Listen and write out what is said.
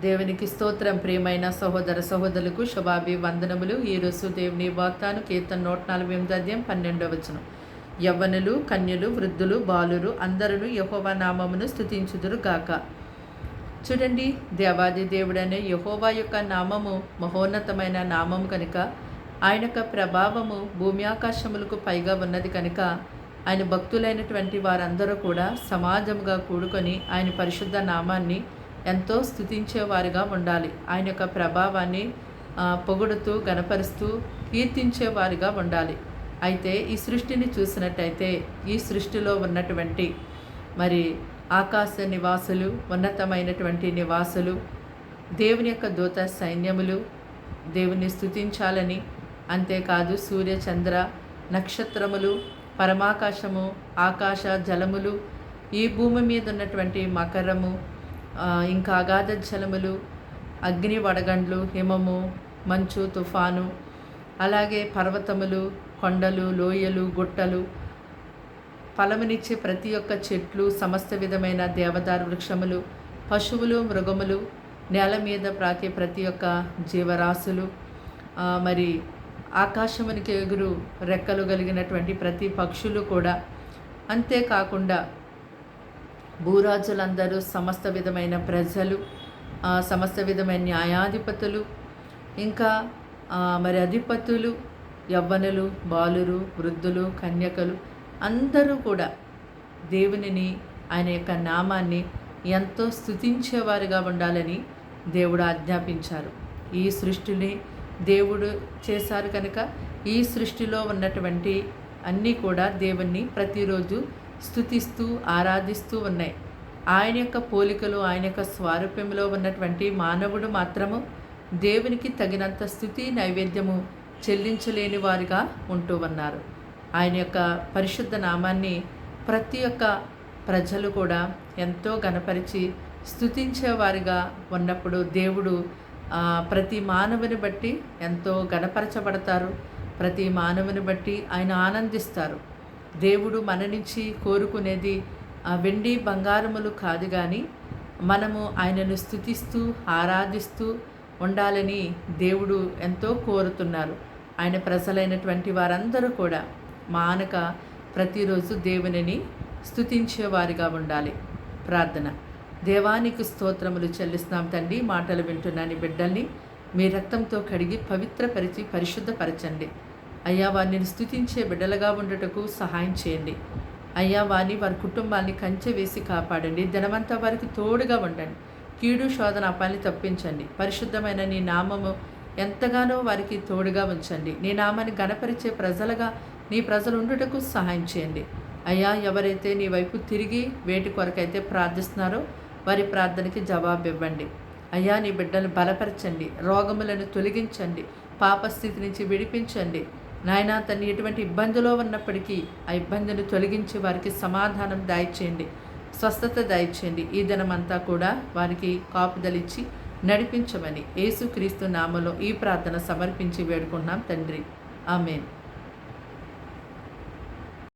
దేవునికి స్తోత్రం. ప్రియమైన సహోదర సహోదరులకు శుభాభివందనములు. ఈరోజు దేవుని వాగ్దానం కీర్తన 148 అధ్యాయం 12వ వచనం. యవ్వనులు, కన్యలు, వృద్ధులు, బాలురు అందరూ యెహోవా నామమును స్తుతించుదురు గాక. చూడండి, దేవాది దేవుడనే యెహోవా యొక్క నామము మహోన్నతమైన నామము కనుక, ఆయన యొక్క ప్రభావము భూమి ఆకాశములకు పైగా ఉన్నది కనుక, ఆయన భక్తులైనటువంటి వారందరూ కూడా సమాజముగా కూడుకొని ఆయన పరిశుద్ధ నామాన్ని ఎంతో స్తుతించేవారుగా ఉండాలి. ఆయన యొక్క ప్రభావాన్ని పొగుడుతూ గణపరుస్తూ కీర్తించేవారుగా ఉండాలి. అయితే ఈ సృష్టిని చూసినట్టయితే ఈ సృష్టిలో ఉన్నటువంటి మరి ఆకాశ నివాసులు, ఉన్నతమైనటువంటి నివాసులు, దేవుని యొక్క దూత సైన్యములు దేవుని స్తుతించాలని, అంతేకాదు సూర్య చంద్ర నక్షత్రములు, పరమాకాశము, ఆకాశ జలములు, ఈ భూమి మీద ఉన్నటువంటి మకరము, ఇంకా అగాధ జలములు, అగ్ని వడగండ్లు, హిమము, మంచు, తుఫాను, అలాగే పర్వతములు, కొండలు, లోయలు, గుట్టలు, ఫలమునిచ్చే ప్రతి ఒక్క చెట్లు, సమస్త విధమైన దేవదారు వృక్షములు, పశువులు, మృగములు, నేల మీద ప్రాకే ప్రతి ఒక్క జీవరాశులు, మరి ఆకాశమునికి ఎగురు రెక్కలు కలిగినటువంటి ప్రతి పక్షులు కూడా, అంతేకాకుండా భూరాజులందరూ, సమస్త విధమైన ప్రజలు, సమస్త విధమైన న్యాయాధిపతులు, ఇంకా మరి అధిపతులు, యవ్వనులు, బాలురు, వృద్ధులు, కన్యకలు అందరూ కూడా దేవునిని, ఆయన యొక్క నామాన్ని ఎంతో స్తుతించేవారుగా ఉండాలని దేవుడు ఆజ్ఞాపించారు. ఈ సృష్టిని దేవుడు చేశారు కనుక ఈ సృష్టిలో ఉన్నటువంటి అన్నీ కూడా దేవుణ్ణి ప్రతిరోజు స్తుతిస్తూ ఆరాధిస్తూ ఉన్నాయి. ఆయన యొక్క పోలికలు, ఆయన యొక్క స్వారూప్యంలో ఉన్నటువంటి మానవుడు మాత్రము దేవునికి తగినంత స్తుతి నైవేద్యము చెల్లించలేని వారిగా ఉంటూ ఉన్నారు. ఆయన యొక్క పరిశుద్ధ నామాన్ని ప్రతి ఒక్క ప్రజలు కూడా ఎంతో గణపరిచి స్తుతించేవారిగా ఉన్నప్పుడు దేవుడు ప్రతి మానవుని బట్టి ఎంతో గణపరచబడతారు. ప్రతి మానవుని బట్టి ఆయన ఆనందిస్తారు. దేవుడు మన నుంచి కోరుకునేది వెండి బంగారములు కాదు, కానీ మనము ఆయనను స్తుతిస్తూ ఆరాధిస్తూ ఉండాలని దేవుడు ఎంతో కోరుతున్నారు. ఆయన ప్రజలైనటువంటి వారందరూ కూడా మానక ప్రతిరోజు దేవునిని స్తుతించేవారిగా ఉండాలి. ప్రార్థన. దేవానికి స్తోత్రములు చెల్లిస్తున్నాం తండ్రి. మాటలు వింటున్నాను బిడ్డల్ని మీ రక్తంతో కడిగి పవిత్రపరిచి పరిశుద్ధపరచండి అయ్యా. వారిని స్తుతించే బిడ్డలుగా ఉండటకు సహాయం చేయండి అయ్యా. వారిని, వారి కుటుంబాన్ని కంచె వేసి కాపాడండి. దినమంతా వారికి తోడుగా ఉండండి. కీడు శోధన అపాన్ని తప్పించండి. పరిశుద్ధమైన నీ నామము ఎంతగానో వారికి తోడుగా ఉంచండి. నీ నామాన్ని గణపరిచే ప్రజలుగా నీ ప్రజలు ఉండుటకు సహాయం చేయండి అయ్యా. ఎవరైతే నీ వైపు తిరిగి వేటి కొరకైతే ప్రార్థిస్తున్నారో వారి ప్రార్థనకి జవాబు ఇవ్వండి అయ్యా. నీ బిడ్డలను బలపరచండి, రోగములను తొలగించండి, పాపస్థితి నుంచి విడిపించండి నాయనా. తను ఎటువంటి ఇబ్బందిలో ఉన్నప్పటికీ ఆ ఇబ్బందిని తొలగించి వారికి సమాధానం దయచేయండి, స్వస్థత దయచేయండి. ఈ దినమంతా కూడా వారికి కాపుదలిచ్చి నడిపించమని యేసుక్రీస్తు నామములో ఈ ప్రార్థన సమర్పించి వేడుకున్నాం తండ్రి. ఆమేన్.